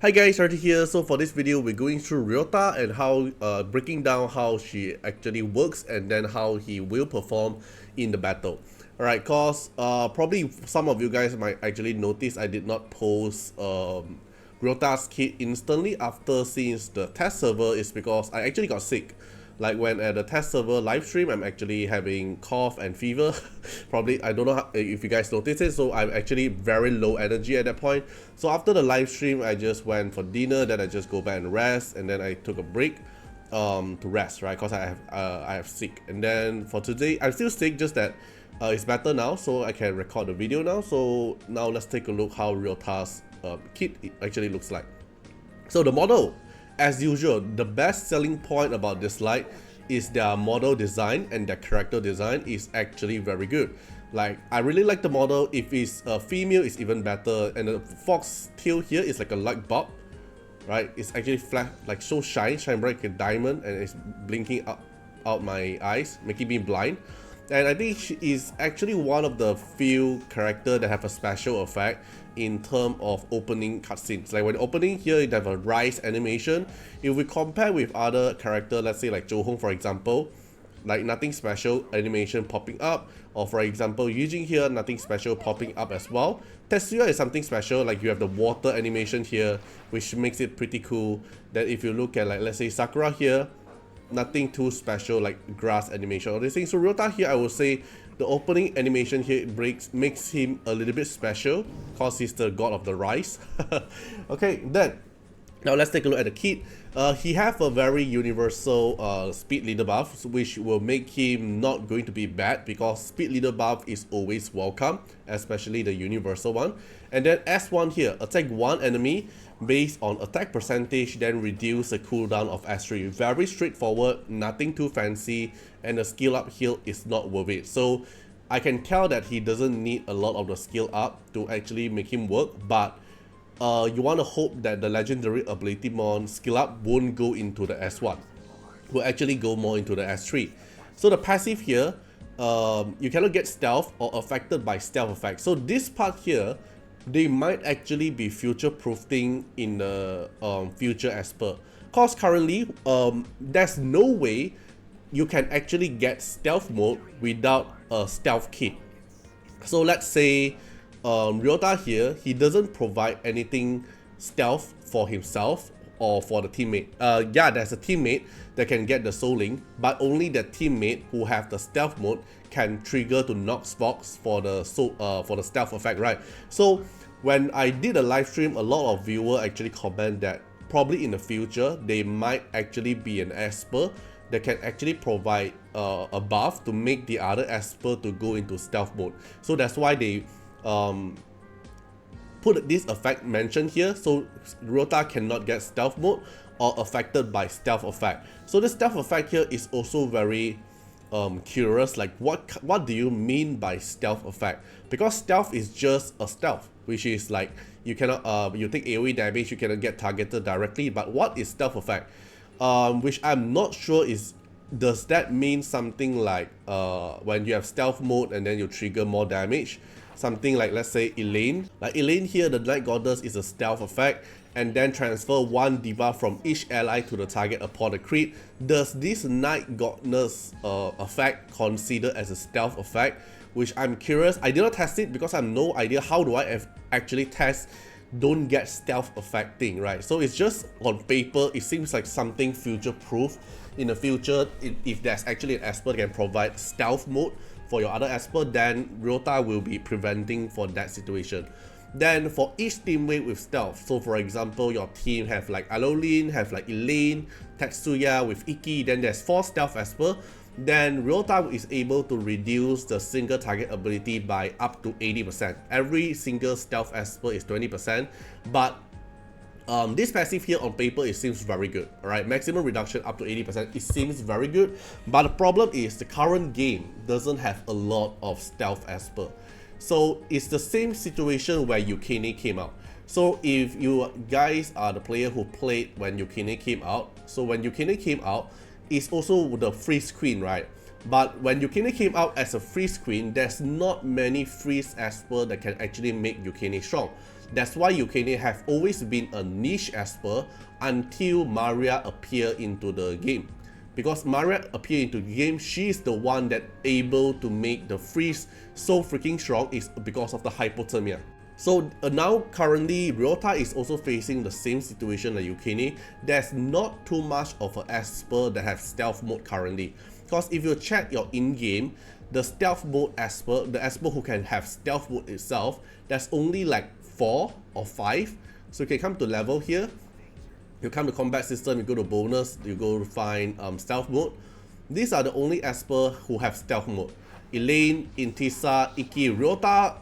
Hi guys, Artiar here. So for this video, we're going through Ryota and how breaking down how she actually works and then how he will perform in the battle. Alright, cause probably some of you guys might actually notice I did not post Ryota's kit instantly after seeing the test server is because I actually got sick. Like when at the test server live stream, I'm actually having cough and fever. Probably, I don't know if you guys noticed it, so I'm actually very low energy at that point. So after the live stream, I just went for dinner, then I just go back and rest, and then I took a break to rest, right? Because I have sick. And then for today, I'm still sick, just that it's better now, so I can record the video now. So now let's take a look how Ryota's kit actually looks like. So the model, as usual, the best selling point about DISLYTE is their model design, and their character design is actually very good. Like, I really like the model. If it's a female, it's even better. And the fox tail here is like a light bulb, right? It's actually flat, like so shine bright like a diamond, and it's blinking out my eyes, making me blind. And I think she is actually one of the few characters that have a special effect in terms of opening cutscenes. Like when opening here, you have a rise animation. If we compare with other characters, let's say like Johong for example, like nothing special animation popping up, or for example Yujin here, nothing special popping up as well. Tetsuya is something special, like you have the water animation here, which makes it pretty cool. Then if you look at like let's say Sakura here, nothing too special like grass animation or these things. So Ryota here, I would say the opening animation here makes him a little bit special because he's the god of the rice. Okay, then now let's take a look at the kit. He have a very universal speed leader buff, which will make him not going to be bad because speed leader buff is always welcome, especially the universal one. And then S1 here, attack one enemy based on attack percentage, then reduce the cooldown of S3. Very straightforward, nothing too fancy, and the skill up heal is not worth it. So I can tell that he doesn't need a lot of the skill up to actually make him work, but you want to hope that the legendary ability mon skill up won't go into the S1, will actually go more into the S3. So the passive here, you cannot get stealth or affected by stealth effect. So this part here, they might actually be future-proofing in the future Esper. Cause currently, there's no way you can actually get stealth mode without a stealth kit. So let's say Ryota here, he doesn't provide anything stealth for himself or for the teammate. Yeah, there's a teammate that can get the soul link, but only the teammate who have the stealth mode can trigger to Nox Fox for the stealth effect, right? So when I did a live stream, a lot of viewers actually comment that probably in the future they might actually be an Esper that can actually provide a buff to make the other Esper to go into stealth mode. So that's why they put this effect mentioned here, so Ryota cannot get stealth mode or affected by stealth effect. So the stealth effect here is also very curious, like what do you mean by stealth effect? Because stealth is just a stealth, which is like you cannot you take AoE damage, you cannot get targeted directly. But what is stealth effect? Which I'm not sure is, does that mean something like when you have stealth mode and then you trigger more damage? Something like, let's say Elaine. Like Elaine here, the Night Goddess is a stealth effect, and then transfer one debuff from each ally to the target upon a crit. Does this Night Goddess effect considered as a stealth effect? Which I'm curious. I did not test it because I have no idea how do I actually test don't get stealth effect thing, right? So it's just on paper, it seems like something future proof. In the future, if there's actually an Esper that can provide stealth mode for your other Esper, then Ryota will be preventing for that situation. Then for each teammate with stealth, so for example your team have like Aloline, have like Elaine, Tetsuya with Iki, then there's 4 stealth Esper, then Ryota is able to reduce the single target ability by up to 80%. Every single stealth Esper is 20%, but this passive here on paper, it seems very good. Alright, maximum reduction up to 80%, it seems very good, but the problem is the current game doesn't have a lot of stealth Esper. So it's the same situation where Yukine came out. So if you guys are the player who played when Yukine came out, so when Yukine came out, it's also the free screen, right? But when Yukine came out as a free screen, there's not many freeze Esper that can actually make Yukine strong. That's why Yukine have always been a niche Esper until Maria appear into the game. Because Maria appear into the game, she's the one that able to make the freeze so freaking strong is because of the hypothermia. So now currently Ryota is also facing the same situation like Yukine. There's not too much of an Esper that have stealth mode currently. Because if you check your in-game, the stealth mode Esper, the Esper who can have stealth mode itself, there's only like 4 or 5. So you can come to level here, you come to combat system, you go to bonus, you go to find stealth mode. These are the only Esper who have stealth mode. Elaine, Intisa, Iki, Ryota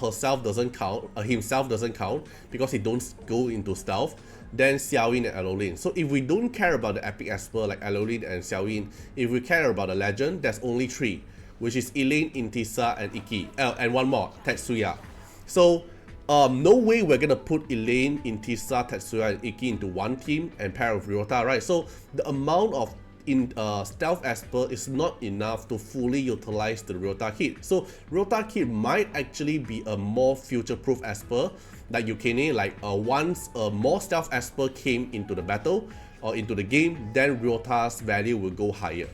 herself doesn't count, himself doesn't count because he don't go into stealth. Then Xiaoyin and Aloylin. So if we don't care about the epic Esper like Aloylin and Xiaoyin, if we care about the legend, there's only 3, which is Elaine, Intisa, and Iki, and one more, Tetsuya. So no way we're gonna put Elaine, Intisa, Tetsuya, and Iki into one team and pair with Ryota, right? So the amount of stealth Esper is not enough to fully utilize the Ryota Kit. So Ryota Kit might actually be a more future-proof Esper like Yukine, like once more stealth Esper came into the battle or into the game, then Ryota's value will go higher.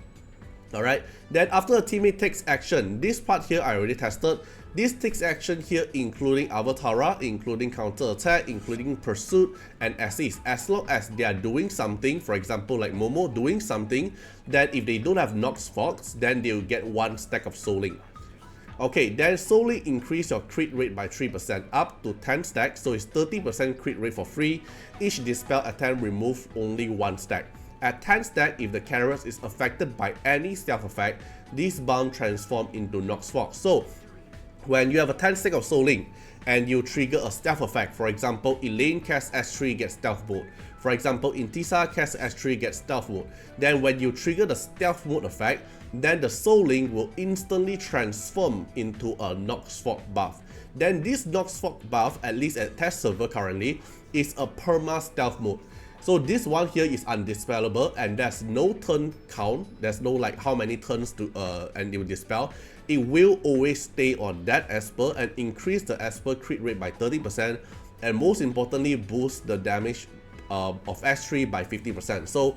Alright, then after a teammate takes action, this part here I already tested. This takes action here including Avatara, including counter attack, including pursuit and assist. As long as they are doing something, for example like Momo doing something, then if they don't have Nox Fox, then they'll get 1 stack of Souling. Okay, then solely increase your crit rate by 3% up to 10 stacks, so it's 30% crit rate for free. Each dispel attempt remove only 1 stack. At 10 stack, if the character is affected by any stealth effect, this bound transform into Nox Fox. So when you have a 10 stack of Souling and you trigger a stealth effect, for example Elaine casts S3 gets stealth mode, for example Intisa casts S3 gets stealth mode, then when you trigger the stealth mode effect, then the Souling will instantly transform into a Nox Fox buff. Then this Nox Fox buff, at least at test server currently, is a perma stealth mode. So this one here is undispellable and there's no turn count, there's no like how many turns to and it will dispel. It will always stay on that Esper and increase the Esper crit rate by 30%, and most importantly boost the damage of S3 by 50%. So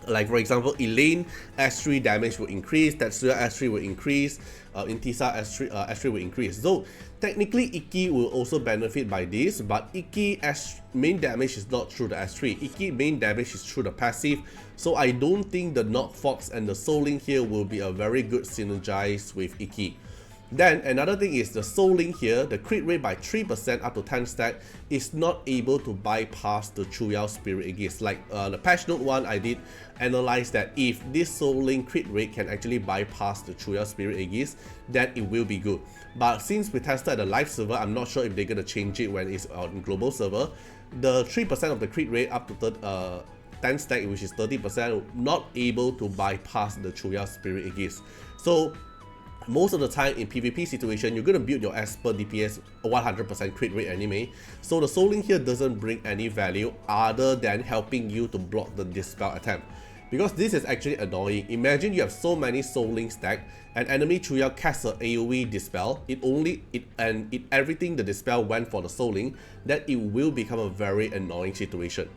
like for example Elaine S3 damage will increase, Tetsuya S3 will increase, Intisa S3 will increase. So technically Iki will also benefit by this, but Iki main damage is not through the S3. Iki main damage is through the passive. So I don't think the Nox Fox and the Souling here will be a very good synergize with Iki. Then another thing is the Souling here, the crit rate by 3% up to 10 stack is not able to bypass the Chuyao Spirit Aegis. Like the patch note 1, I did analyze that if this Souling crit rate can actually bypass the Chuyao Spirit Aegis, then it will be good. But since we tested the live server, I'm not sure if they're gonna change it when it's on global server. The 3% of the crit rate up to 10 stack, which is 30%, not able to bypass the Chuyao Spirit Aegis. So most of the time in PvP situation, you're going to build your Esper DPS 100% crit rate anyway. So the Souling here doesn't bring any value other than helping you to block the dispel attempt. Because this is actually annoying. Imagine you have so many Souling stack and enemy Chuyao casts a AoE dispel, everything the dispel went for the Souling, that it will become a very annoying situation.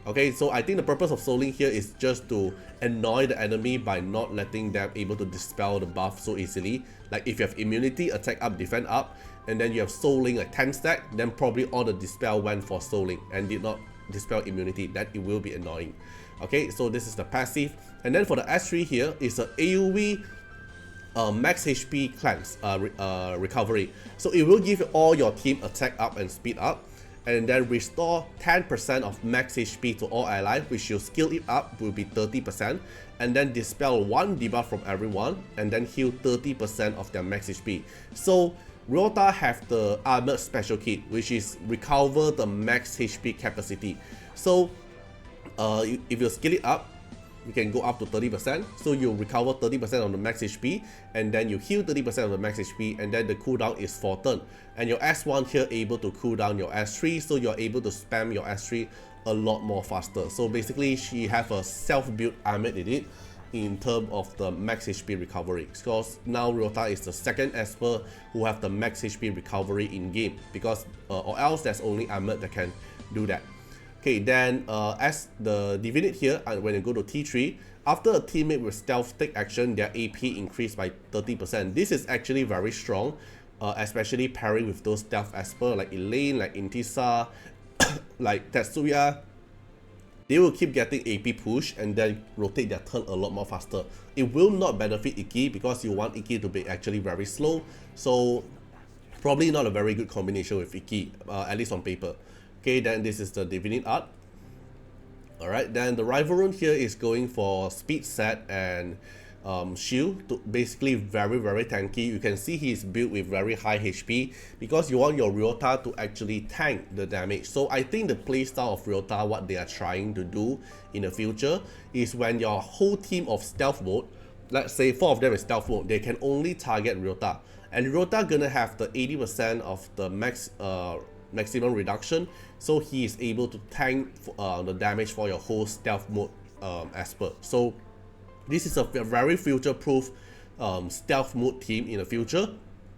Okay, so I think the purpose of Souling here is just to annoy the enemy by not letting them able to dispel the buff so easily. Like if you have immunity, attack up, defend up, and then you have Souling like 10 stack, then probably all the dispel went for Souling and did not dispel immunity, that it will be annoying. Okay, so this is the passive. And then for the S3 here is a AoE max HP cleanse recovery. So it will give all your team attack up and speed up, and then restore 10% of max HP to all allies, which you skill it up will be 30%, and then dispel 1 debuff from everyone, and then heal 30% of their max HP. So Ryota have the armored special kit, which is recover the max HP capacity. So if you skill it up, you can go up to 30%, so you recover 30% of the max HP, and then you heal 30% of the max HP, and then the cooldown is 4 turns. And your S1 here able to cool down your S3, so you're able to spam your S3 a lot more faster. So basically she have a self-built armor in it, in terms of the max HP recovery, because now Ryota is the second Esper who have the max HP recovery in game, because or else there's only Ahmed that can do that. Okay, then as the Divinate here, when you go to T3, after a teammate with stealth take action, their AP increased by 30%. This is actually very strong, especially pairing with those stealth Esper like Elaine, like Intisa, like Tetsuya. They will keep getting AP push and then rotate their turn a lot more faster. It will not benefit Iki because you want Iki to be actually very slow. So probably not a very good combination with Iki, at least on paper. Okay, then this is the Divinate art. Alright, then the rival rune here is going for speed set and shield, to basically very tanky. You can see he's built with very high HP because you want your Ryota to actually tank the damage. So I think the playstyle of Ryota, what they are trying to do in the future is when your whole team of stealth mode, let's say 4 of them is stealth mode, they can only target Ryota, and Ryota gonna have the 80% of the maximum reduction, so he is able to tank the damage for your whole stealth mode Esper. So this is a very future-proof stealth mode team in the future.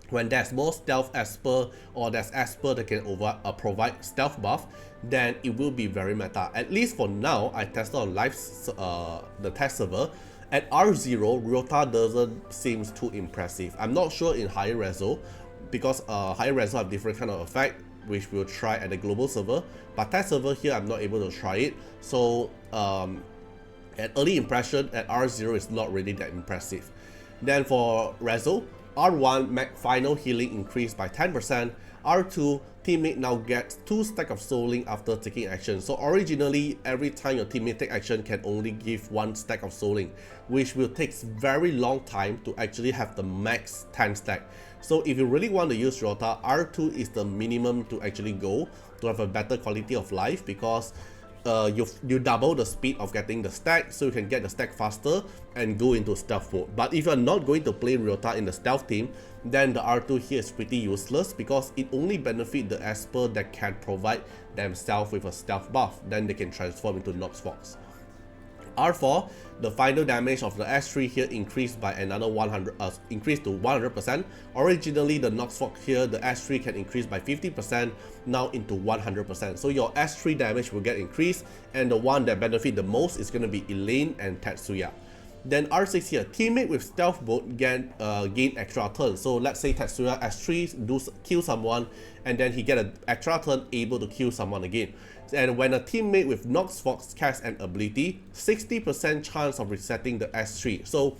When there's more stealth Esper or there's Esper that can provide stealth buff, then it will be very meta. At least for now, I tested on live the test server. At R0, Ryota doesn't seem too impressive. I'm not sure in higher reso, because higher reso have different kind of effect, which we'll try at the global server. But test server here, I'm not able to try it. So at early impression, at R0 is not really that impressive. Then for Rezo, R1 final healing increased by 10%. R2, teammate now gets 2 stacks of souling after taking action. So originally, every time your teammate take action can only give 1 stack of souling, which will take very long time to actually have the max 10 stack. So if you really want to use Ryota, R2 is the minimum to actually go to have a better quality of life, because you double the speed of getting the stack, so you can get the stack faster and go into stealth mode. But if you're not going to play Ryota in the stealth team, then the R2 here is pretty useless, because it only benefits the Esper that can provide themselves with a stealth buff. Then they can transform into Nox Fox. R4, the final damage of the S3 here increased by another 100%. Originally, the Nox Fox here, the S3 can increase by 50%, now into 100%. So your S3 damage will get increased, and the one that benefit the most is going to be Elaine and Tetsuya. Then R6 here, teammate with stealth mode gain extra turn. So let's say Tetsuya S3 kill someone, and then he get an extra turn able to kill someone again. And when a teammate with Nox Fox casts an ability, 60% chance of resetting the S3. So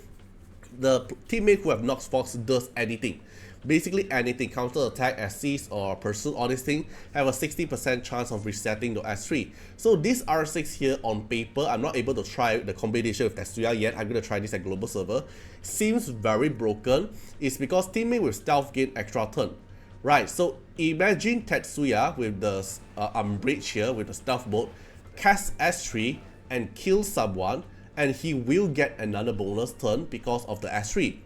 the teammate who have Nox Fox does anything. Basically anything, counter attack, assist or pursue, all these things have a 60% chance of resetting the S3. So this R6 here on paper, I'm not able to try the combination with Tetsuya yet. I'm going to try this at global server. Seems very broken. It's because teammate with stealth gain extra turn. Right, so imagine Tetsuya with the Umbrage here with the stealth mode, cast S3 and kill someone, and he will get another bonus turn because of the S3.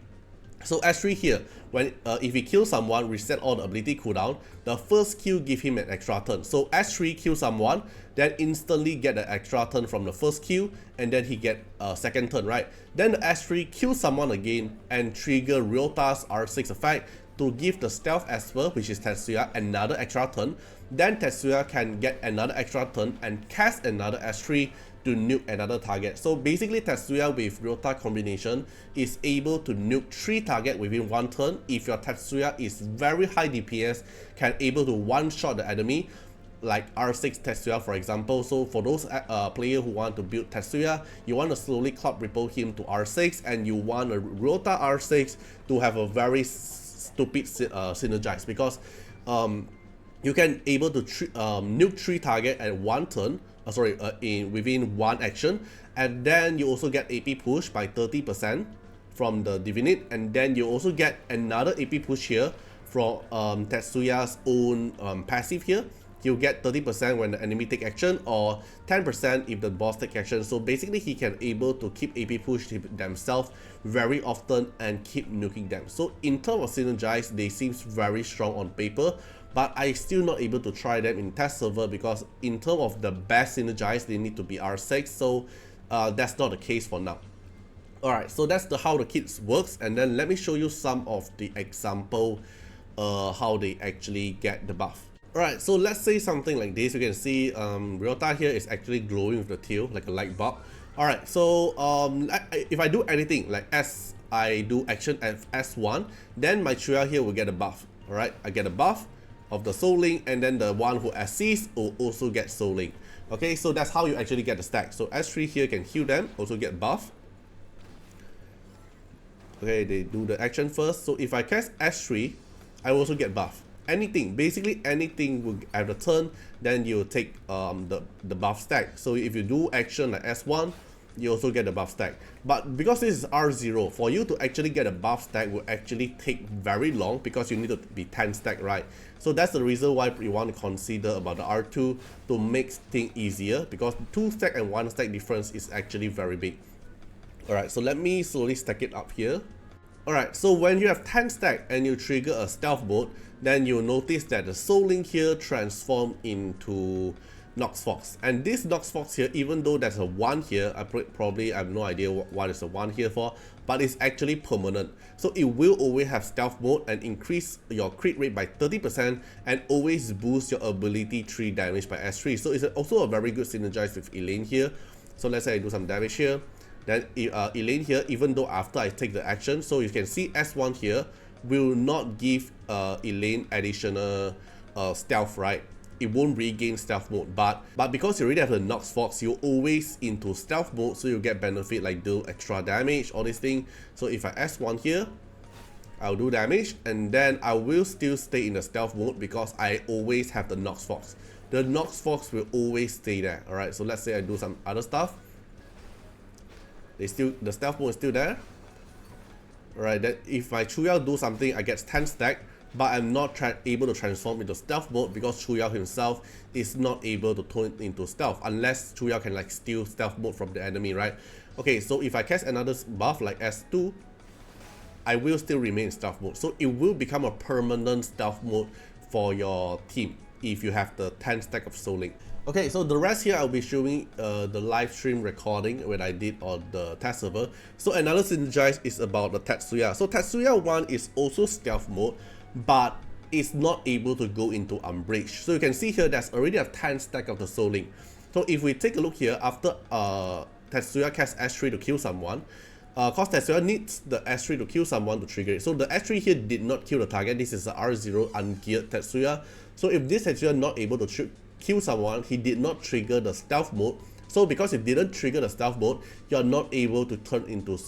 So S3 here, when if he kills someone, reset all the ability cooldown, the first kill give him an extra turn. So S3 kill someone, then instantly get an extra turn from the first kill, and then he get a second turn, right? Then the S3 kill someone again and trigger Ryota's R6 effect to give the stealth Esper, which is Tetsuya, another extra turn. Then Tetsuya can get another extra turn and cast another S3 to nuke another target. So basically Tetsuya with Ryota combination is able to nuke 3 targets within 1 turn. If your Tetsuya is very high DPS, can able to one-shot the enemy, like R6 Tetsuya for example. So for those players who want to build Tetsuya, you want to slowly club ripple him to R6, and you want a Ryota R6 to have a very stupid synergize, because you can able to nuke 3 targets at 1 turn, within 1 action, and then you also get AP push by 30% from the Divinate, and then you also get another AP push here from Tetsuya's own passive here. He'll get 30% when the enemy take action, or 10% if the boss take action. So basically he can able to keep AP push themselves very often and keep nuking them. So in terms of synergize, they seems very strong on paper, but I still not able to try them in test server, because in terms of the best synergize, they need to be R6. So that's not the case for now. Alright, so that's how the kits works, and then let me show you some of the example how they actually get the buff. Alright, so let's say something like this. You can see Ryota here is actually glowing with the tail like a light bulb. Alright, so if I do anything like as I do action at S1, then my Chuya here will get a buff. Alright, I get a buff of the Soul Link, and then the one who assists will also get Soul Link. Okay, so that's how you actually get the stack. So S3 here can heal them, also get buff. Okay, they do the action first. So if I cast S3, I will also get buff. Anything, basically anything will at the turn, then you take the buff stack. So if you do action like S1, you also get the buff stack. But because this is R0, for you to actually get a buff stack will actually take very long because you need to be 10 stack, right? So that's the reason why you want to consider about the R2 to make things easier, because 2 stack and 1 stack difference is actually very big. Alright, so let me slowly stack it up here. Alright, so when you have 10 stack and you trigger a stealth mode, then you'll notice that the Soul Link here transform into Nox Fox. And this Nox Fox here, even though there's a 1 here, I have no idea what is a 1 here for, but it's actually permanent. So it will always have stealth mode and increase your crit rate by 30% and always boost your ability 3 damage by S3. So it's also a very good synergize with Elaine here. So let's say I do some damage here. Then Elaine here, even though after I take the action, so you can see S1 here will not give Elaine additional stealth, right? It won't regain stealth mode, but because you already have the Nox Fox, you're always into stealth mode, so you get benefit like do extra damage, all these things. So if I S1 here, I'll do damage, and then I will still stay in the stealth mode because I always have the Nox Fox. The Nox Fox will always stay there. Alright, so let's say I do some other stuff. The stealth mode is still there. Alright, then if my Chuya do something, I get 10 stack, but I'm not able to transform into stealth mode because Chuya himself is not able to turn into stealth unless Chuya can like steal stealth mode from the enemy, right? Okay, so if I cast another buff like S2, I will still remain in stealth mode. So it will become a permanent stealth mode for your team if you have the 10 stack of Soul Link. Okay, so the rest here I'll be showing the live stream recording when I did on the test server. So another synergize is about the Tetsuya. So Tetsuya 1 is also stealth mode, but it's not able to go into Umbrage. So you can see here there's already a 10 stack of the Soul Link. So if we take a look here, after Tetsuya casts S3 to kill someone, cause Tetsuya needs the S3 to kill someone to trigger it. So the S3 here did not kill the target. This is the R0 ungeared Tetsuya. So if this Tetsuya not able to kill someone, he did not trigger the stealth mode. So because it didn't trigger the stealth mode, you're not able to turn into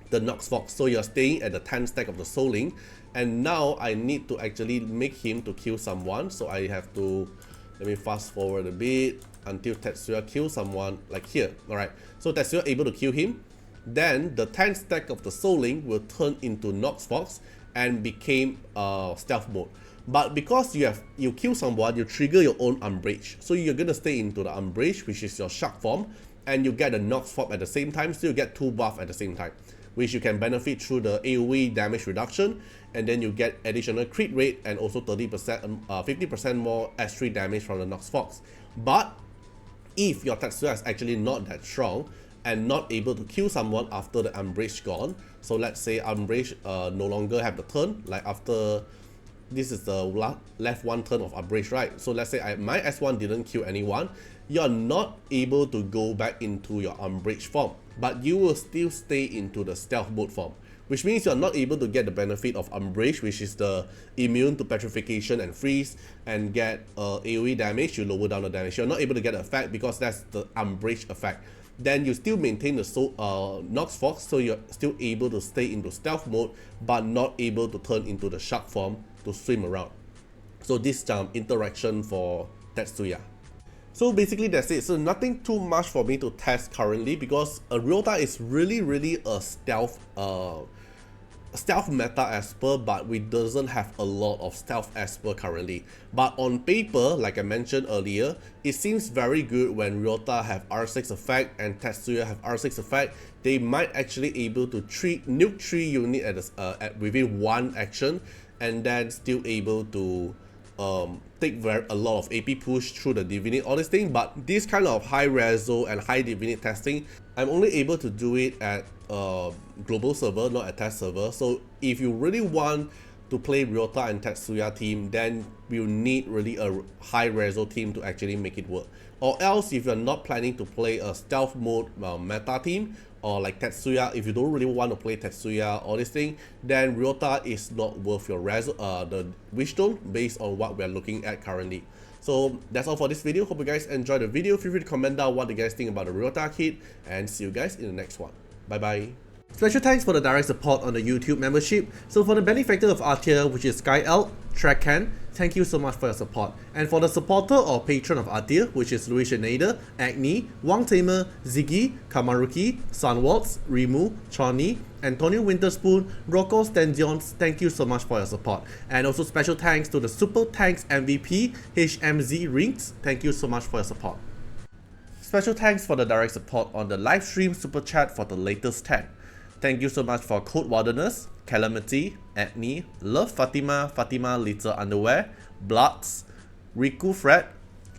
the Nox Fox. So you're staying at the 10 stack of the Soul Link. And now I need to actually make him to kill someone. So I have to, let me fast forward a bit until Tetsuya kills someone like here. Alright, so Tetsuya able to kill him. Then the 10 stack of the Soul Link will turn into Nox Fox and became stealth mode. But because you kill someone, you trigger your own Umbrage. So you're gonna stay into the Umbrage, which is your shark form, and you get the Nox Fox at the same time, so you get 2 buff at the same time, which you can benefit through the AoE damage reduction, and then you get additional crit rate and also 50% more S3 damage from the Nox Fox. But if your Tetsuya is actually not that strong and not able to kill someone after the Umbrage gone, so let's say Umbrage no longer have the turn, like after this is the left 1 turn of Umbrage, right? So let's say my S1 didn't kill anyone, you're not able to go back into your Umbrage form, but you will still stay into the stealth mode form, which means you're not able to get the benefit of Umbrage, which is the immune to petrification and freeze, and get AoE damage. You lower down the damage. You're not able to get the effect because that's the Umbrage effect. Then you still maintain the Nox Fox, so you're still able to stay into stealth mode, but not able to turn into the shark form to swim around. So this interaction for Tetsuya. So basically that's it. So nothing too much for me to test currently because Ryota is really a stealth meta Esper, but we doesn't have a lot of stealth Esper currently. But on paper, like I mentioned earlier, it seems very good when Ryota have R6 effect and Tetsuya have R6 effect. They might actually able to nuke 3 units within 1 action, and then still able to take a lot of AP push through the Divinate, all this thing. But this kind of high reso and high Divinate testing, I'm only able to do it at global server, not a test server. So if you really want to play Ryota and Tetsuya team, then you need really a high reso team to actually make it work. Or else, if you're not planning to play a stealth mode meta team, or like Tetsuya, if you don't really want to play Tetsuya or this thing, then Ryota is not worth your the Wishstone based on what we're looking at currently. So that's all for this video. Hope you guys enjoyed the video. Feel free to comment down what you guys think about the Ryota Kit, and see you guys in the next one. Bye bye. Special thanks for the direct support on the YouTube membership. So for the benefactor of Artiar, which is Sky Elk, Trekcan, thank you so much for your support. And for the supporter or patron of Artiar, which is Louis Schneider, Agni, Wang Tamer, Ziggy, Kamaruki, Sunwaltz, Rimu, Choni, Antonio Winterspoon, Rocco Stendions, thank you so much for your support. And also special thanks to the Super Tanks MVP, HMZ Rings, thank you so much for your support. Special thanks for the direct support on the live stream super chat for the latest tag. Thank you so much for Code Wilderness, Calamity, Agni, Love Fatima, Fatima Little Underwear, Bloods, Riku Fred,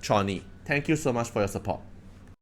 Choni. Thank you so much for your support.